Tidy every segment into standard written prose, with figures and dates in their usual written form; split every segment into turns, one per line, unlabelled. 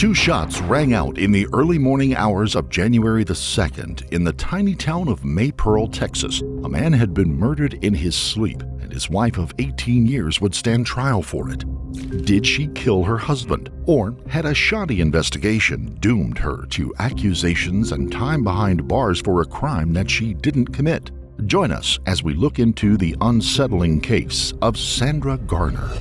Two shots rang out in the early morning hours of January the 2nd in the tiny town of Maypearl, Texas. A man had been murdered in his sleep, and his wife of 18 years would stand trial for it. Did she kill her husband, or had a shoddy investigation doomed her to accusations and time behind bars for a crime that she didn't commit? Join us as we look into the unsettling case of Sandra Garner.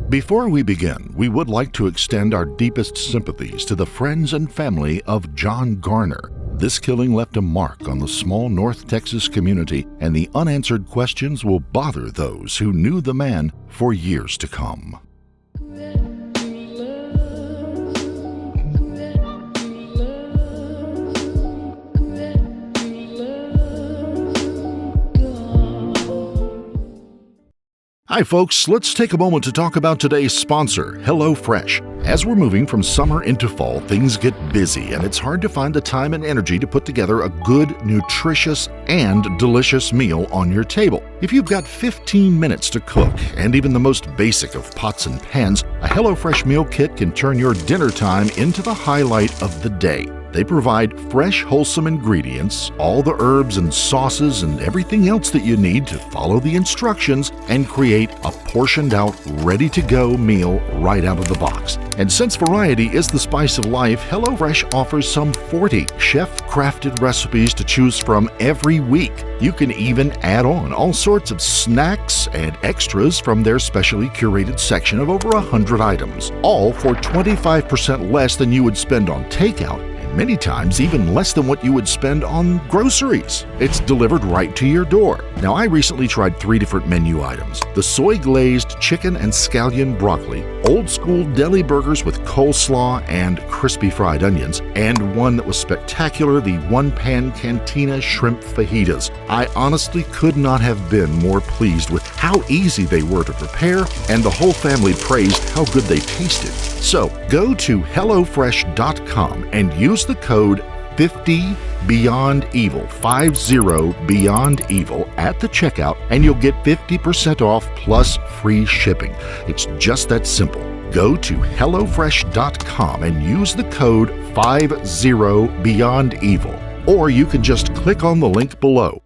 Before we begin, we would like to extend our deepest sympathies to the friends and family of John Garner. This killing left a mark on the small North Texas community, and the unanswered questions will bother those who knew the man for years to come. Hi folks, let's take a moment to talk about today's sponsor, HelloFresh. As we're moving from summer into fall, things get busy and it's hard to find the time and energy to put together a good, nutritious, and delicious meal on your table. If you've got 15 minutes to cook, and even the most basic of pots and pans, a HelloFresh meal kit can turn your dinner time into the highlight of the day. They provide fresh, wholesome ingredients, all the herbs and sauces and everything else that you need to follow the instructions and create a portioned out, ready-to-go meal right out of the box. And since variety is the spice of life, HelloFresh offers some 40 chef-crafted recipes to choose from every week. You can even add on all sorts of snacks and extras from their specially curated section of over 100 items, all for 25% less than you would spend on takeout. Many times even less than what you would spend on groceries. It's delivered right to your door. Now, I recently tried 3 different menu items: the soy-glazed chicken and scallion broccoli, old-school deli burgers with coleslaw and crispy fried onions, and one that was spectacular, the one-pan cantina shrimp fajitas. I honestly could not have been more pleased with how easy they were to prepare, and the whole family praised how good they tasted. So, go to HelloFresh.com and use the code 50BeyondEvil, 50BeyondEvil at the checkout, and you'll get 50% off plus free shipping. It's just that simple. Go to HelloFresh.com and use the code 50BeyondEvil, or you can just click on the link below.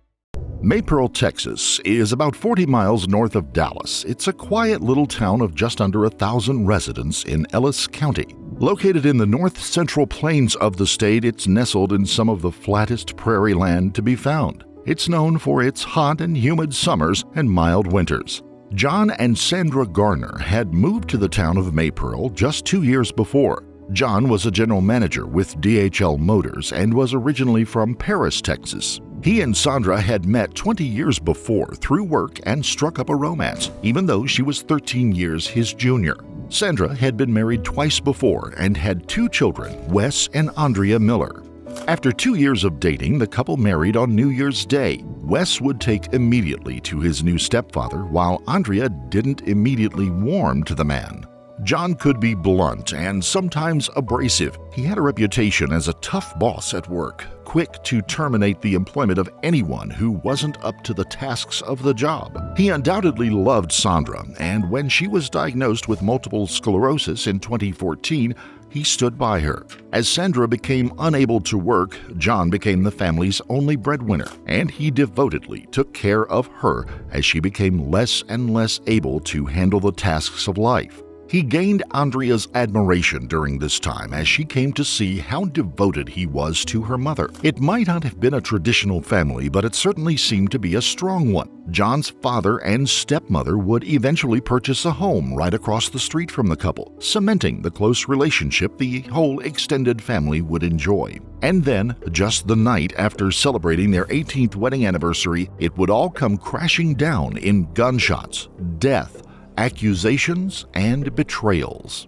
Maypearl, Texas is about 40 miles north of Dallas. It's a quiet little town of just under 1,000 residents in Ellis County. Located in the north-central plains of the state, it's nestled in some of the flattest prairie land to be found. It's known for its hot and humid summers and mild winters. John and Sandra Garner had moved to the town of Maypearl just 2 years before. John was a general manager with DHL Motors and was originally from Paris, Texas. He and Sandra had met 20 years before through work and struck up a romance, even though she was 13 years his junior. Sandra had been married twice before and had 2 children, Wes and Andrea Miller. After 2 years of dating, the couple married on New Year's Day. Wes would take immediately to his new stepfather, while Andrea didn't immediately warm to the man. John could be blunt and sometimes abrasive. He had a reputation as a tough boss at work, quick to terminate the employment of anyone who wasn't up to the tasks of the job. He undoubtedly loved Sandra, and when she was diagnosed with multiple sclerosis in 2014, he stood by her. As Sandra became unable to work, John became the family's only breadwinner, and he devotedly took care of her as she became less and less able to handle the tasks of life. He gained Andrea's admiration during this time as she came to see how devoted he was to her mother. It might not have been a traditional family, but it certainly seemed to be a strong one. John's father and stepmother would eventually purchase a home right across the street from the couple, cementing the close relationship the whole extended family would enjoy. And then, just the night after celebrating their 18th wedding anniversary, it would all come crashing down in gunshots, death, accusations, and betrayals.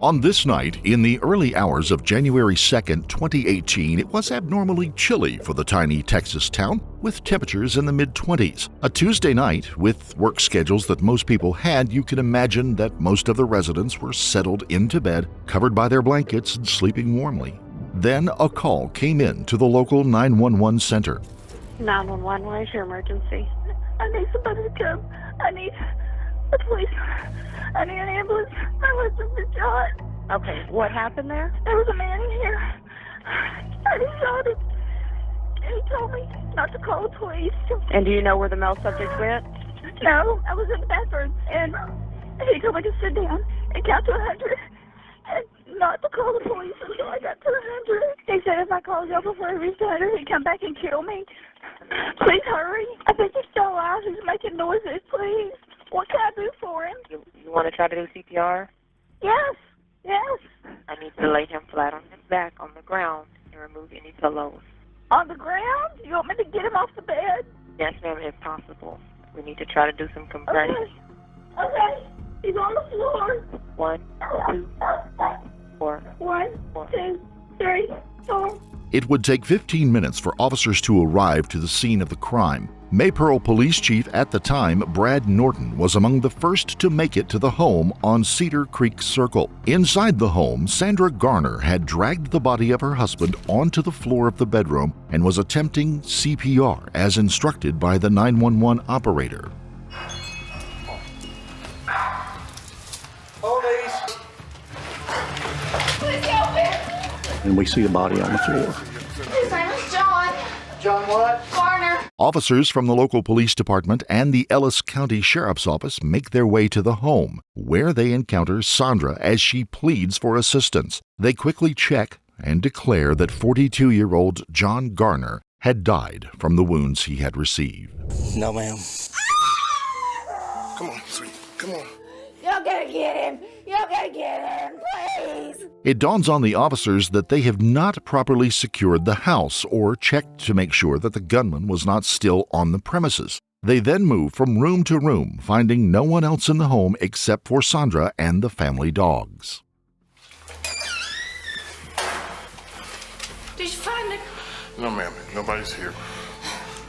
On this night, in the early hours of January 2nd, 2018, it was abnormally chilly for the tiny Texas town, with temperatures in the mid-20s. A Tuesday night, with work schedules that most people had, you can imagine that most of the residents were settled into bed, covered by their blankets and sleeping warmly. Then a call came in to the local 911 center.
911, what is your emergency? I need somebody to come. I need a police. I need an ambulance. My husband's been shot. Okay, what happened there?
There was a man here, and he shot him. And he told me not to call the police.
And do you know where the male subject went?
No, I was in the bathroom, and he told me to sit down and count to 100, and not to call the police until I got to 100. He said if I called y'all before he reached 100, he'd come back and kill me. Please hurry. I think he's still alive. He's making noises. Please. What can I do for him?
You want to try to do CPR?
Yes. Yes.
I need to lay him flat on his back on the ground and remove any pillows.
On the ground? You want me to get him off the bed?
Yes, ma'am, if possible. We need to try to do some compression.
Okay. He's on the floor.
1, 2, 4.
1, 2, 3, 4.
It would take 15 minutes for officers to arrive to the scene of the crime. Maypearl Police Chief at the time, Brad Norton, was among the first to make it to the home on Cedar Creek Circle. Inside the home, Sandra Garner had dragged the body of her husband onto the floor of the bedroom and was attempting CPR as instructed by the 911 operator.
Police!
Please help him.
And we see the body on the floor.
His name is John.
John what?
Garner.
Officers from the local police department and the Ellis County Sheriff's Office make their way to the home, where they encounter Sandra as she pleads for assistance. They quickly check and declare that 42-year-old John Garner had died from the wounds he had received.
No, ma'am. Come on, sweet. Come on.
Y'all gotta get him. Y'all gotta get him, please.
It dawns on the officers that they have not properly secured the house or checked to make sure that the gunman was not still on the premises. They then move from room to room, finding no one else in the home except for Sandra and the family dogs.
Did you find him?
No, ma'am. Nobody's here.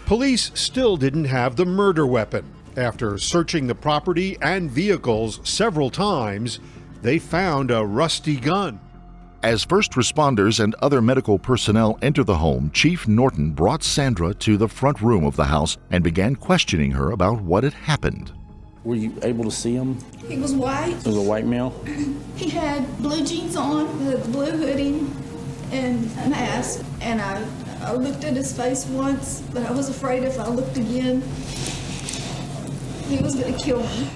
Police still didn't have the murder weapon. After searching the property and vehicles several times, they found a rusty gun.
As first responders and other medical personnel enter the home, Chief Norton brought Sandra to the front room of the house and began questioning her about what had happened.
Were you able to see him?
He was white.
It was a white male?
He had blue jeans on, with a blue hoodie, and a mask. And I looked at his face once, but I was afraid if I looked again, he was going to kill me.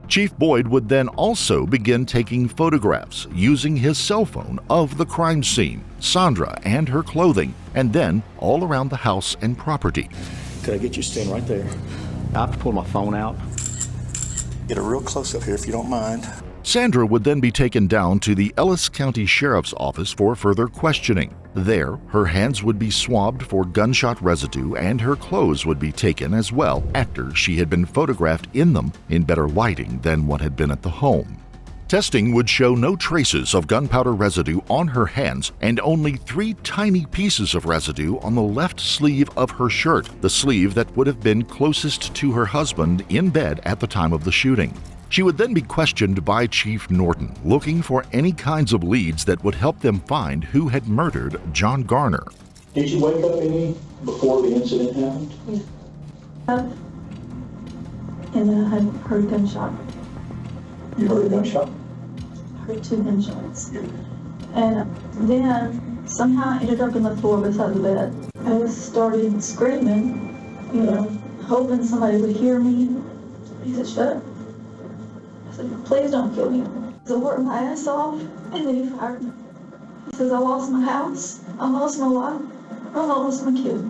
Chief Boyd would then also begin taking photographs using his cell phone of the crime scene, Sandra and her clothing, and then all around the house and property.
Could I get you to stand right there? I have to pull my phone out. Get a real close-up here if you don't mind.
Sandra would then be taken down to the Ellis County Sheriff's Office for further questioning. There, her hands would be swabbed for gunshot residue and her clothes would be taken as well after she had been photographed in them in better lighting than what had been at the home. Testing would show no traces of gunpowder residue on her hands and only 3 tiny pieces of residue on the left sleeve of her shirt, the sleeve that would have been closest to her husband in bed at the time of the shooting. She would then be questioned by Chief Norton, looking for any kinds of leads that would help them find who had murdered John Garner.
Did you wake up any before the incident happened?
Up, and then I had heard a gunshot.
You heard a gunshot?
Heard 2 gunshots. And then somehow I ended up on the floor beside the bed. I started screaming, hoping somebody would hear me. He said, "Shut up." I said, "Please don't kill me." So I worked my ass off, and then he fired me. He says, "I lost my house, I lost my wife, I lost my kid."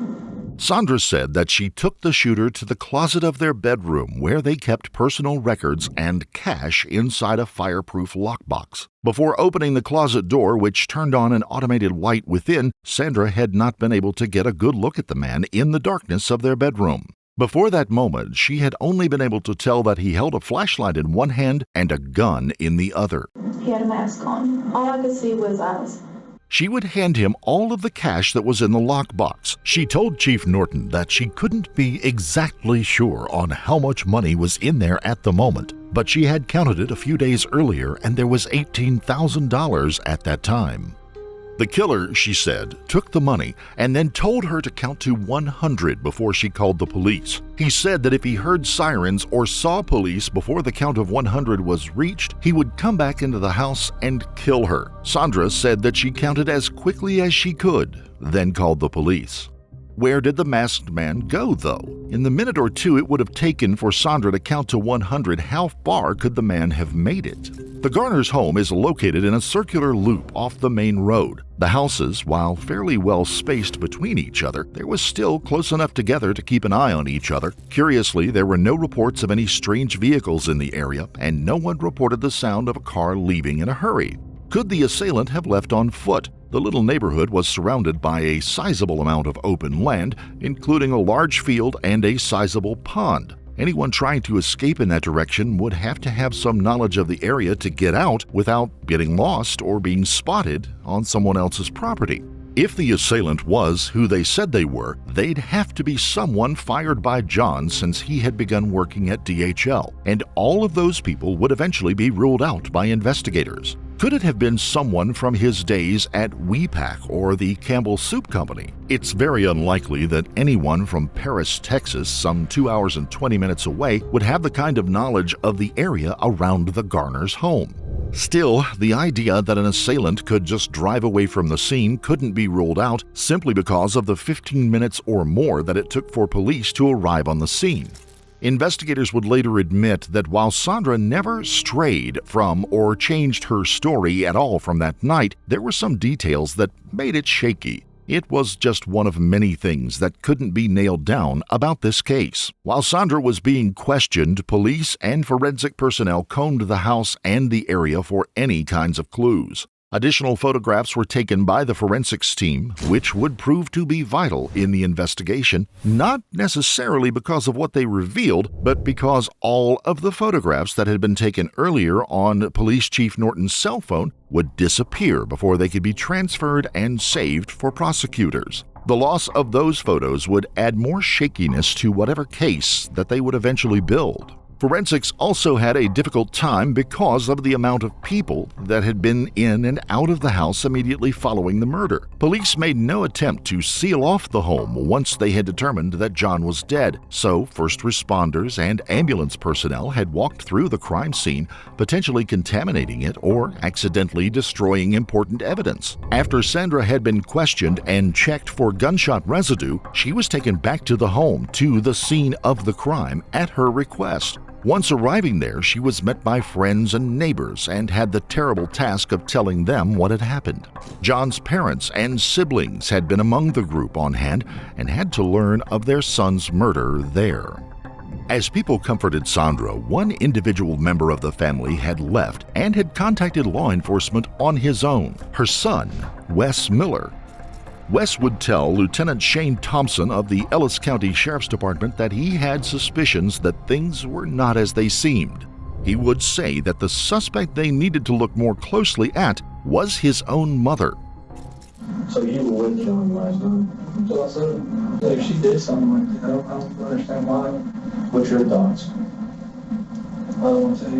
Sandra said that she took the shooter to the closet of their bedroom where they kept personal records and cash inside a fireproof lockbox. Before opening the closet door, which turned on an automated light within, Sandra had not been able to get a good look at the man in the darkness of their bedroom. Before that moment, she had only been able to tell that he held a flashlight in one hand and a gun in the other.
He had a mask on. All I could see was his eyes.
She would hand him all of the cash that was in the lockbox. She told Chief Norton that she couldn't be exactly sure on how much money was in there at the moment, but she had counted it a few days earlier and there was $18,000 at that time. The killer, she said, took the money and then told her to count to 100 before she called the police. He said that if he heard sirens or saw police before the count of 100 was reached, he would come back into the house and kill her. Sandra said that she counted as quickly as she could, then called the police. Where did the masked man go, though? In the minute or two it would have taken for Sandra to count to 100, how far could the man have made it? The Garner's home is located in a circular loop off the main road. The houses, while fairly well spaced between each other, they were still close enough together to keep an eye on each other. Curiously, there were no reports of any strange vehicles in the area, and no one reported the sound of a car leaving in a hurry. Could the assailant have left on foot? The little neighborhood was surrounded by a sizable amount of open land, including a large field and a sizable pond. Anyone trying to escape in that direction would have to have some knowledge of the area to get out without getting lost or being spotted on someone else's property. If the assailant was who they said they were, they'd have to be someone fired by John since he had begun working at DHL, and all of those people would eventually be ruled out by investigators. Could it have been someone from his days at Maypearl or the Campbell Soup Company? It's very unlikely that anyone from Paris, Texas, some 2 hours and 20 minutes away, would have the kind of knowledge of the area around the Garner's home. Still, the idea that an assailant could just drive away from the scene couldn't be ruled out simply because of the 15 minutes or more that it took for police to arrive on the scene. Investigators would later admit that while Sandra never strayed from or changed her story at all from that night, there were some details that made it shaky. It was just one of many things that couldn't be nailed down about this case. While Sandra was being questioned, police and forensic personnel combed the house and the area for any kinds of clues. Additional photographs were taken by the forensics team, which would prove to be vital in the investigation, not necessarily because of what they revealed, but because all of the photographs that had been taken earlier on Police Chief Norton's cell phone would disappear before they could be transferred and saved for prosecutors. The loss of those photos would add more shakiness to whatever case that they would eventually build. Forensics also had a difficult time because of the amount of people that had been in and out of the house immediately following the murder. Police made no attempt to seal off the home once they had determined that John was dead, so first responders and ambulance personnel had walked through the crime scene, potentially contaminating it or accidentally destroying important evidence. After Sandra had been questioned and checked for gunshot residue, she was taken back to the home, to the scene of the crime, at her request. Once arriving there, she was met by friends and neighbors and had the terrible task of telling them what had happened. John's parents and siblings had been among the group on hand and had to learn of their son's murder there. As people comforted Sandra, one individual member of the family had left and had contacted law enforcement on his own, her son, Wes Miller. Wes would tell Lieutenant Shane Thompson of the Ellis County Sheriff's Department that he had suspicions that things were not as they seemed. He would say that the suspect they needed to look more closely at was his own mother.
So you were with John last night? So I said, if she did something like that, I don't understand why. What's your thoughts? I don't want to say.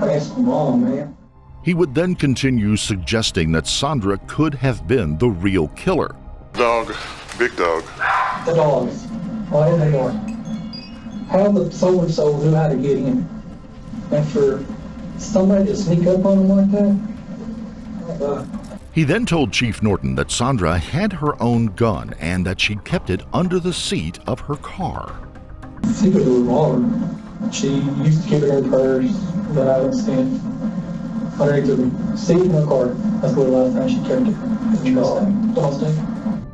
I asked my mom, man.
He would then continue suggesting that Sandra could have been the real killer.
Dog, big dog.
The dogs. Why did they go? How the so-and-so knew how to get in? And for somebody to sneak up on them like that?
He then told Chief Norton that Sandra had her own gun and that she kept it under the seat of her car.
She could do revolver. She used to keep it in her purse, but I don't stand. Underneath the seat in the car. That's where the last time she kept it.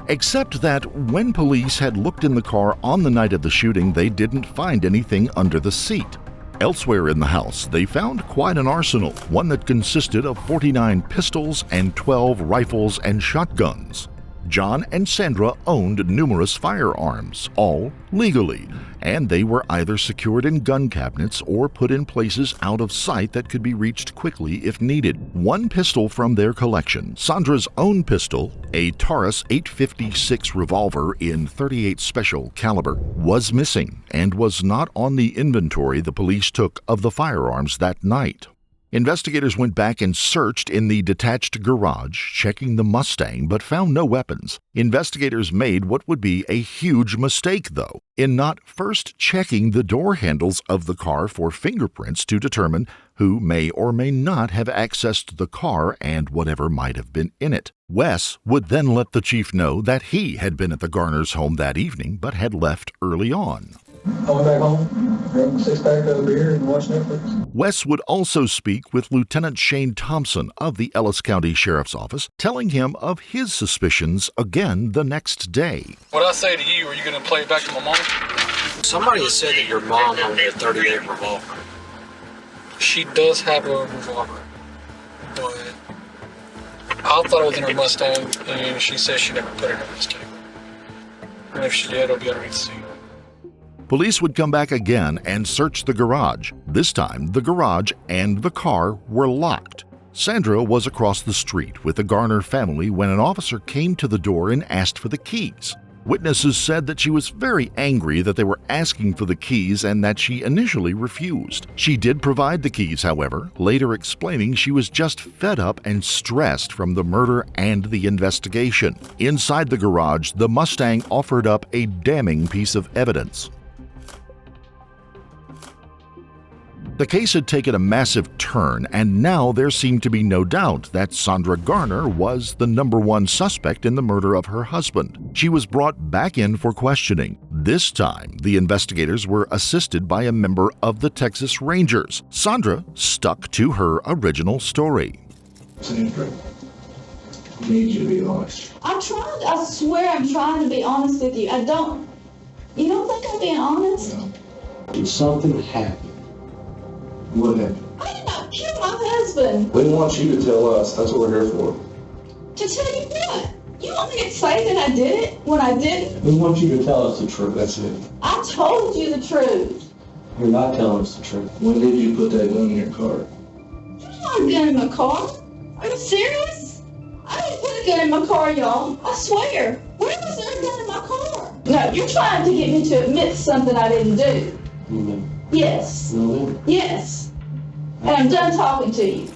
Except that when police had looked in the car on the night of the shooting, they didn't find anything under the seat. Elsewhere in the house, they found quite an arsenal, one that consisted of 49 pistols and 12 rifles and shotguns. John and Sandra owned numerous firearms, all legally, and they were either secured in gun cabinets or put in places out of sight that could be reached quickly if needed. One pistol from their collection, Sandra's own pistol, a Taurus 856 revolver in .38 special caliber, was missing and was not on the inventory the police took of the firearms that night. Investigators went back and searched in the detached garage, checking the Mustang, but found no weapons. Investigators made what would be a huge mistake, though, in not first checking the door handles of the car for fingerprints to determine who may or may not have accessed the car and whatever might have been in it. Wes would then let the chief know that he had been at the Garners' home that evening but had left early on.
I went back home, drank a six-pack of beer, and watched Netflix.
Wes would also speak with Lieutenant Shane Thompson of the Ellis County Sheriff's Office, telling him of his suspicions again the next day.
What I say to you, are you going to play it back to my mom?
Somebody has said that your mom owned a .38 revolver.
She does have a revolver, but I thought it was in her Mustang, and she says she never put it in her Mustang. And if she did, it'll be underneath the seat.
Police would come back again and search the garage. This time, the garage and the car were locked. Sandra was across the street with the Garner family when an officer came to the door and asked for the keys. Witnesses said that she was very angry that they were asking for the keys and that she initially refused. She did provide the keys, however, later explaining she was just fed up and stressed from the murder and the investigation. Inside the garage, the Mustang offered up a damning piece of evidence. The case had taken a massive turn, and now there seemed to be no doubt that Sandra Garner was the #1 suspect in the murder of her husband. She was brought back in for questioning. This time, the investigators were assisted by a member of the Texas Rangers. Sandra stuck to her original story.
Sandra, I need you to be honest.
I swear I'm trying to be honest with you. You don't think I'm being honest?
No.
Did something happen?
What happened?
I did not kill my husband.
We want you to tell us. That's what we're here for.
To tell you what? You want me to say that I did it when I didn't?
We want you to tell us the truth. That's it.
I told you the truth.
You're not telling us the truth.
When did you put that gun in your car?
There's not a gun in my car. Are you serious? I didn't put a gun in my car, y'all. I swear. Where was there a gun in my car? No, you're trying to get me to admit something I didn't do.
No.
Yes.
No.
Yes. And I'm done talking to you.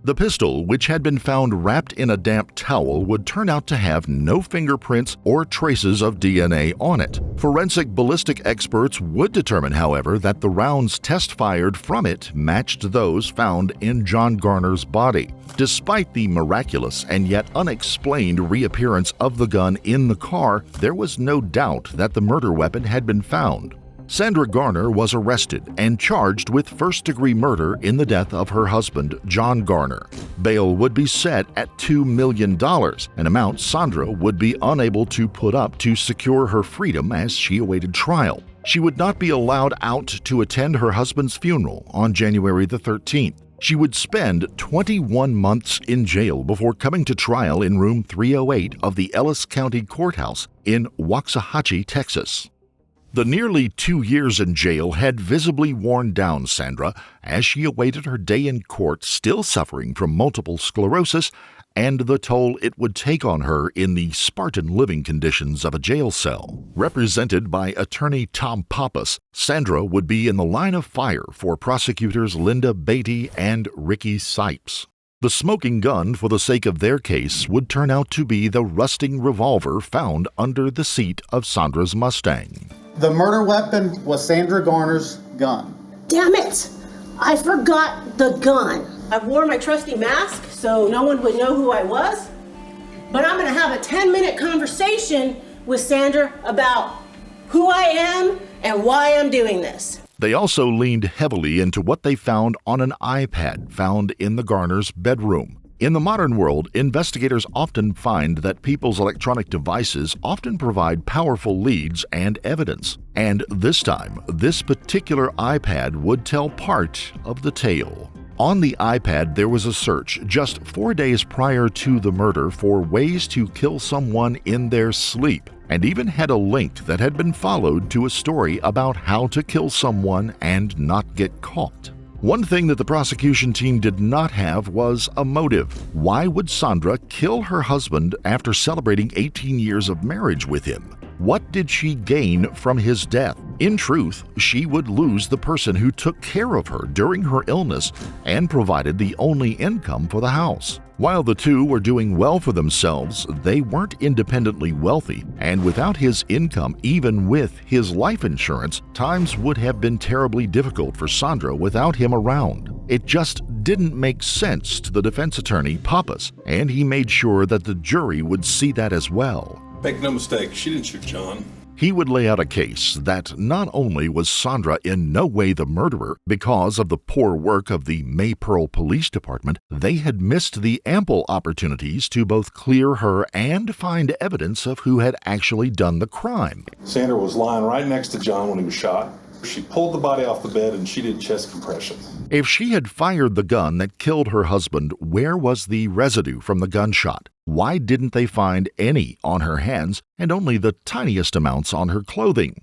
The pistol, which had been found wrapped in a damp towel, would turn out to have no fingerprints or traces of DNA on it. Forensic ballistic experts would determine, however, that the rounds test fired from it matched those found in John Garner's body. Despite the miraculous and yet unexplained reappearance of the gun in the car, there was no doubt that the murder weapon had been found. Sandra Garner was arrested and charged with first-degree murder in the death of her husband, John Garner. Bail would be set at $2 million, an amount Sandra would be unable to put up to secure her freedom as she awaited trial. She would not be allowed out to attend her husband's funeral on January the 13th. She would spend 21 months in jail before coming to trial in room 308 of the Ellis County Courthouse in Waxahachie, Texas. The nearly 2 years in jail had visibly worn down Sandra as she awaited her day in court, still suffering from multiple sclerosis and the toll it would take on her in the Spartan living conditions of a jail cell. Represented by attorney Tom Pappas, Sandra would be in the line of fire for prosecutors Linda Beatty and Ricky Sipes. The smoking gun for the sake of their case would turn out to be the rusting revolver found under the seat of Sandra's Mustang.
The murder weapon was Sandra Garner's gun.
Damn it! I forgot the gun. I wore my trusty mask so no one would know who I was. But I'm gonna have a 10-minute conversation with Sandra about who I am and why I'm doing this.
They also leaned heavily into what they found on an iPad found in the Garner's bedroom. In the modern world, investigators often find that people's electronic devices often provide powerful leads and evidence. And this time, this particular iPad would tell part of the tale. On the iPad, there was a search just 4 days prior to the murder for ways to kill someone in their sleep, and even had a link that had been followed to a story about how to kill someone and not get caught. One thing that the prosecution team did not have was a motive. Why would Sandra kill her husband after celebrating 18 years of marriage with him? What did she gain from his death? In truth, she would lose the person who took care of her during her illness and provided the only income for the house. While the two were doing well for themselves, they weren't independently wealthy, and without his income, even with his life insurance, times would have been terribly difficult for Sandra without him around. It just didn't make sense to the defense attorney, Pappas, and he made sure that the jury would see that as well.
Make no mistake, she didn't shoot John.
He would lay out a case that not only was Sandra in no way the murderer because of the poor work of the Maypearl Police Department, they had missed the ample opportunities to both clear her and find evidence of who had actually done the crime.
Sandra was lying right next to John when he was shot. She pulled the body off the bed and she did chest compressions.
If she had fired the gun that killed her husband, where was the residue from the gunshot? Why didn't they find any on her hands and only the tiniest amounts on her clothing?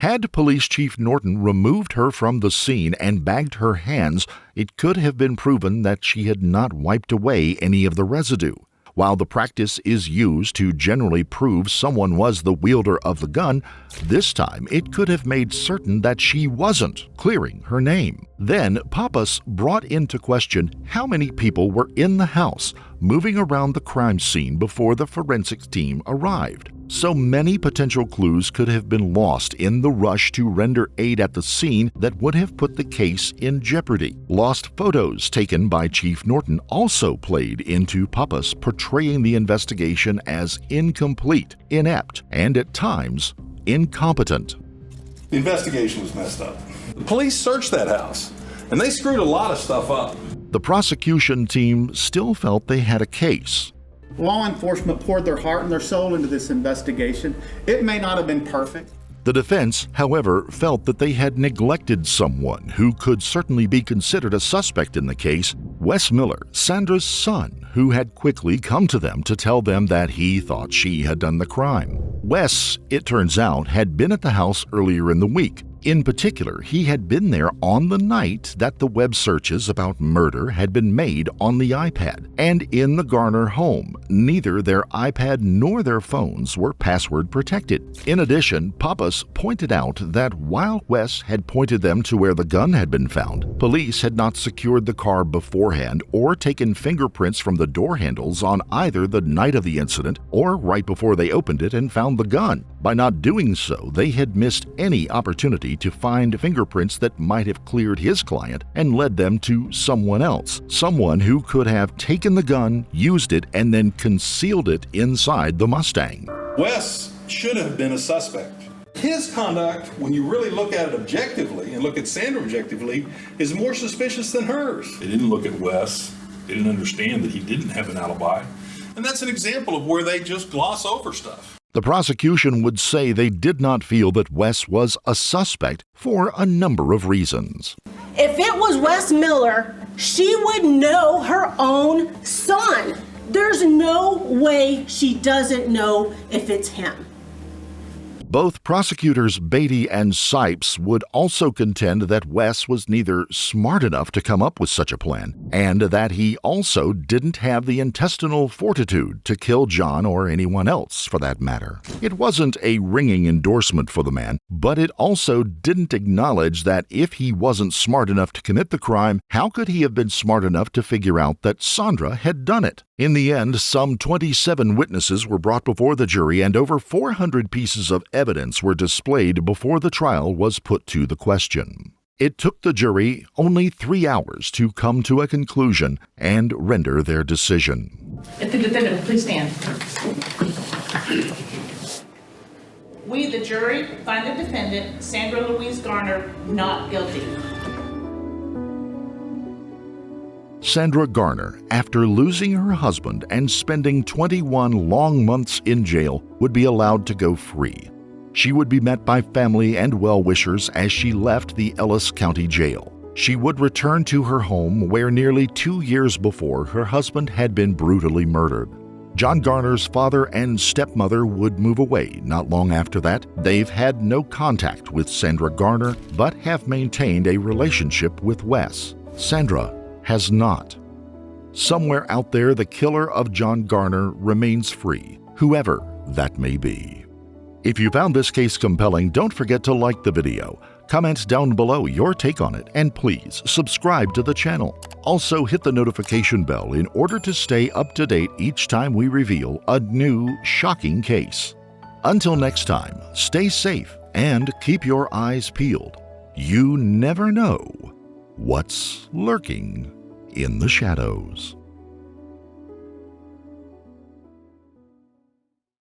Had Police Chief Norton removed her from the scene and bagged her hands, it could have been proven that she had not wiped away any of the residue. While the practice is used to generally prove someone was the wielder of the gun, this time it could have made certain that she wasn't, clearing her name. Then Pappas brought into question how many people were in the house, moving around the crime scene before the forensics team arrived. So many potential clues could have been lost in the rush to render aid at the scene that would have put the case in jeopardy. Lost photos taken by Chief Norton also played into Pappas portraying the investigation as incomplete, inept, and at times incompetent.
The investigation was messed up. The police searched that house, and they screwed a lot of stuff up.
The prosecution team still felt they had a case.
Law enforcement poured their heart and their soul into this investigation. It may not have been perfect.
The defense, however, felt that they had neglected someone who could certainly be considered a suspect in the case, Wes Miller, Sandra's son, who had quickly come to them to tell them that he thought she had done the crime. Wes, it turns out, had been at the house earlier in the week. In particular, he had been there on the night that the web searches about murder had been made on the iPad. And in the Garner home, neither their iPad nor their phones were password protected. In addition, Pappas pointed out that while Wes had pointed them to where the gun had been found, police had not secured the car beforehand or taken fingerprints from the door handles on either the night of the incident or right before they opened it and found the gun. By not doing so, they had missed any opportunity to find fingerprints that might have cleared his client and led them to someone else, someone who could have taken the gun, used it, and then concealed it inside the Mustang.
Wes should have been a suspect. His conduct, when you really look at it objectively and look at Sandra objectively, is more suspicious than hers. They didn't look at Wes. They didn't understand that he didn't have an alibi. And that's an example of where they just gloss over stuff.
The prosecution would say they did not feel that Wes was a suspect for a number of reasons.
If it was Wes Miller, she would know her own son. There's no way she doesn't know if it's him.
Both prosecutors Beatty and Sipes would also contend that Wes was neither smart enough to come up with such a plan, and that he also didn't have the intestinal fortitude to kill John or anyone else, for that matter. It wasn't a ringing endorsement for the man, but it also didn't acknowledge that if he wasn't smart enough to commit the crime, how could he have been smart enough to figure out that Sandra had done it? In the end, some 27 witnesses were brought before the jury and over 400 pieces of evidence were displayed before the trial was put to the question. It took the jury only 3 hours to come to a conclusion and render their decision.
If the defendant will please stand. We, the jury, find the defendant, Sandra Louise Garner, not guilty.
Sandra Garner, after losing her husband and spending 21 long months in jail, would be allowed to go free. She would be met by family and well-wishers as she left the Ellis County Jail. She would return to her home where nearly 2 years before her husband had been brutally murdered. John Garner's father and stepmother would move away not long after that. They've had no contact with Sandra Garner, but have maintained a relationship with Wes. Sandra has not. Somewhere out there, the killer of John Garner remains free, whoever that may be. If you found this case compelling, don't forget to like the video, comment down below your take on it, and please subscribe to the channel. Also hit the notification bell in order to stay up to date each time we reveal a new shocking case. Until next time, stay safe and keep your eyes peeled. You never know what's lurking in the shadows.